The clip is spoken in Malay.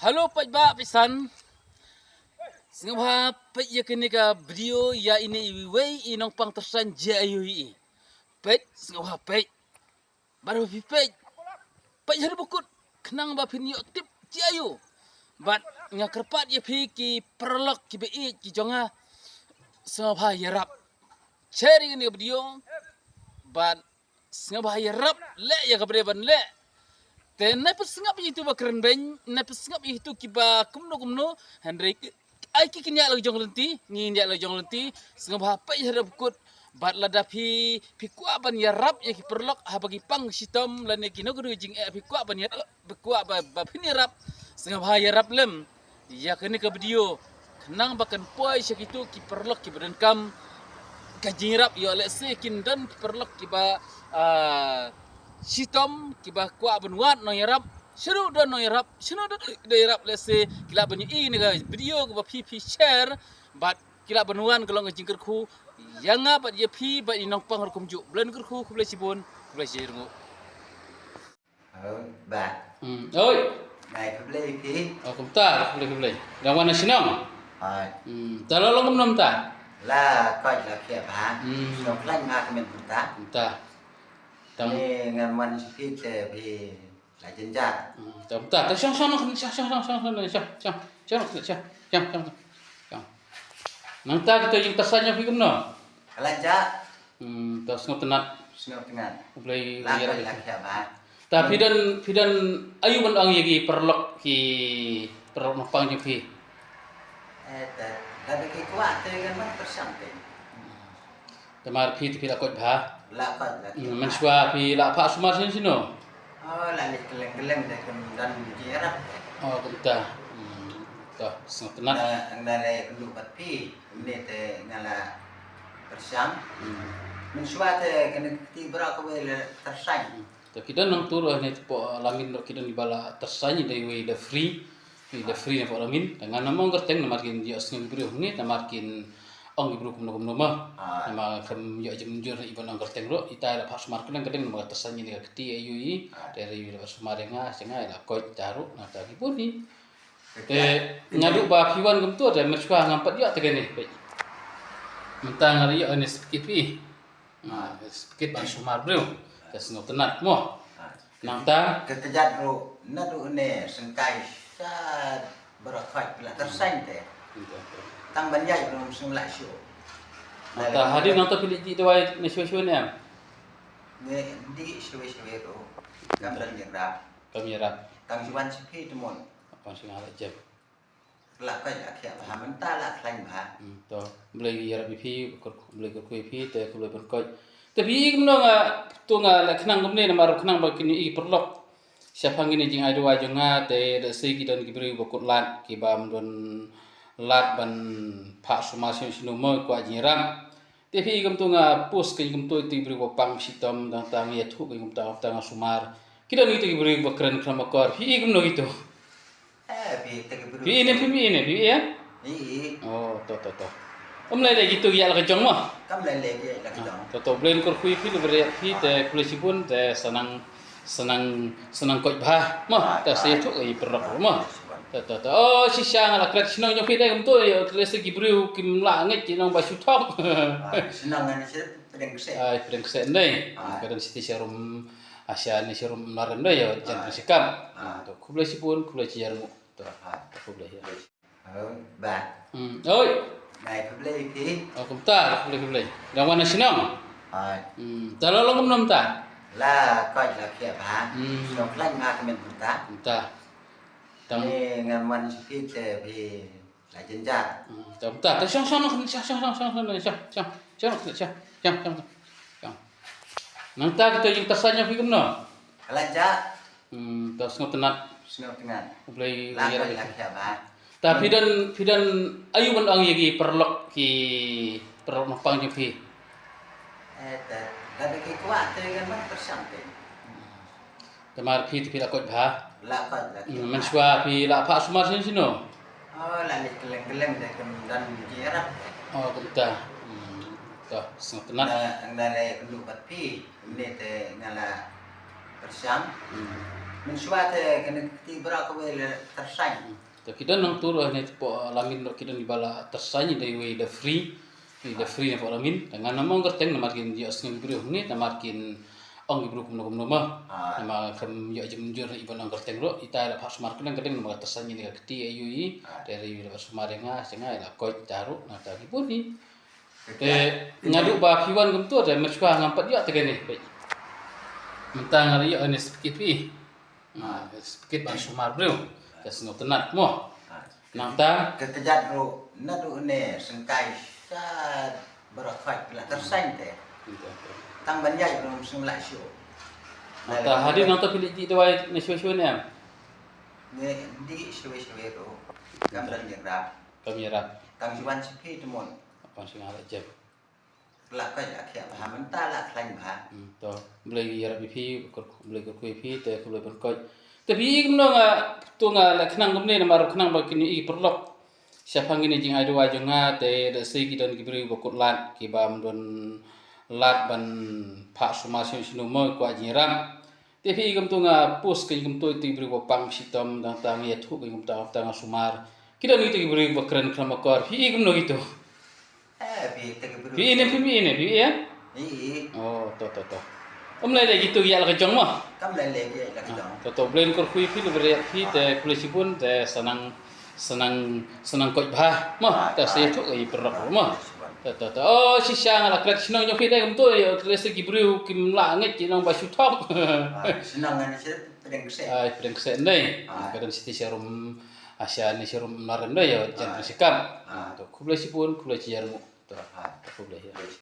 Halo Pak Ba Pisan. Singapura Pak ya kini ka video ya ini wei inong pang tersan JIUI. Pak Singapura Pak. Baru Pak. Pak hari bukut kenang ba pin yo tip JIU. Bat nga kerpat ya pi ki perlok ki bei ki jonga Singapura ya rap. Sharing ini video. Bat Singapura ya rap le ya kabre ban le. Ten na pesengap itu ba keren ben, na pesengap itu kiba kumno Henry ai ki kinya lo jong lenti, ni ndia lo jong lenti, sengap apa ya kut bat lada pi kuat ban ya rap ya ki perlok ha bagi pang sitom lan ki no gru jing pi kuat ban ya kuat ba pini rap sengap ha ya rap lem ya kene ke video kenang bakan poi syak itu ki perlok ki badan kam kajing rap yo le se kin dan ki perlok ki ba sitom kiba kuat benuat no yarap seru dan no yarap seru dan yarap lese kila banyu ini ga video ke pp share bat kila benuan kalau ngejingker ku yang apa dia pi bat inong pang hukum juk bulan kerku ku boleh sibun ku boleh sirungu Ba. Oi Này ku boleh pi. Oh kumta boleh yang mana sinong talo lo nom ta La coi là kia ba. Nó lanh ma cái mình ta. ta Ni ngan man pi te pi la jenja. ta sang nang ta kita yung tasanya pi kumno La ja. Tas ngotenat Sino tengan. boleh La lihat coi là kia ba. ta pidan ayu ban ang yagi perlok nopang je pi Ta la be ki kuat te kan man tersampai. tamar pi la kot bha La coi là kia. mensua pi la pak sumar sino Oh la ni keleng-keleng te kan dan jirat. oh kumta ta ngotenat Ang nalay lu bat pi. Ni te ngala tersam. Mensua te kan ti bra ko le tersang. ta kidan nang turu ne po lamin kidan di bala tersanyi dari we the free na po lamin dengan namong gerteng namarkin dia asng bru ni namarkin ong ibru kumno ma nama kam yo jam jur ibon ang gerteng ro ita la pas mar kadang kadang nama tersanyi ni keti ayui dari we pas marenga senga la koi taru na ta gipun ni te nyaduk ba piwan kum tu ada mersua ngampat dia tegene pe mentang hari yo ni sedikit pi sedikit ba sumar bro tas ngotenat mo nang ta Ketejat ro na do ne sengkai sa berakhai pula tersang te tang banjai belum sung la syo ta hadir nang ta pilih ji dawai ne shwe ne ne di shwe ro gambar nyerap kami rap tang juan sepi temon apa sing ala jeb la kai la khia ba menta la khlain ba to boleh ya pi boleh ko pi te ko boleh koi tapi kumno nga tu nga la khnang kumne na mar khnang ba kini i perlok siapa ngini jing ai dua jonga te de se ki dan ki beri bokut lat ki bam don lat ban pak sumasi sinu mo ko ajiram tapi kum tu nga pus ki kum tu ti beri pang sitom dang tang ya thu ki kum ta tang sumar kita ni ti beri bakran krama kor hi kumno gitu bi te ke pi ini ya i oh to lai lagi gitu ya la kejong mo kam la le ge la kidong to blend kor kui pi le pi te kulisi pun te senang koi bah mah ta se tu ai perok mah ta oh si syang ala kret sinong nyopi dai kum tu ya kres ki briu kim la nget ki nong ba su tok senang ngani se pedeng se ai pedeng se ndai kadang siti serum asia ni serum naran dai ya jan sikap to kulisi pun kulisi jarmu to kulisi ba oi này ku boleh pi oh kumta boleh yang mana sinong ai talo lo kum nom ta la coi là kia ba nó lanh ma cái mình ta ta tang ni ngan man pi te pi la jenja ta sang nang ta kita yung tasanya pi kumno la ja tas ngotenat sino tengan boleh la ya coi là kia ba ta pidan ayu ban ang yagi perlok nopang je pi ta la be ki kuat te kan man tersampai tamar pi la kot bha la coi là kia mensua pi la pak sumar sino oh la ni keleng-keleng te kan dan jirat oh kumta to ngotenat ang nalay lu bat pi ni te ngala tersam mensuat kena tibra ko wel tersang. So kita nang turu ni po alamin kita di bala tersanyi dari way the free na po alamin dengan nama ngerteng na markin dia asing biro ni na markin ong ibro kum nom nama nama kam ya jam jur iban ang ngerteng ro ita la pas markin nang gedeng nama tersanyi ni keti ayui dari pas marenga senga la koi taru na ta pun ni ngadu ba piwan kum tu ada mesua ngampat dia tegene mentang hari ya ni sedikit pi sedikit ba sumar bro kas ngau tenat mo nang ta Ketejat ro nadu ne sengkai sa berafat la tersang te. Tang banjai ro sing la syo. ta hadir nang ta pilih di dawai ni shwe ni am Ne di shwe ro. Gamdan yang rap. kami rap Tang jiwan sepi temon. apa sing ala jeb La ka ya khia ha man ta la khlain ba. to boleh ya pi boleh ko pi te boleh ber ko tapi igno nga tu nga la khnang gumne na mar khnang ba kini i perlok siapa ngini jing adu wa jonga te de se ki don ki bri bokut lat ki bam don lat ban pha suma sinu mo ko ajiram tapi igam tu nga pus ki igam tu ti bri bo pang sitom dang tang ya thu ki igam tang sumar kita ni ti bri bo kren krama kor hi igam no gitu Pi te ke bru. pi ini ya I oh to lai dah gitu ya la kejong mah kam la le ye la ka. Toto blend kor kui pi lebre pi te kulisi pun te senang koi bah mah ta se tu ai perok mah toto oh si siang ala kret sinong yo pi dai umto yo kres ki bru kim la nget ki nong ba su top Senang ngani se pedeng se. ai pedeng se ndai kadang siti serum asia ni serum naran dai yo jan sikap to kulisi pun kulisi jarum to kulisi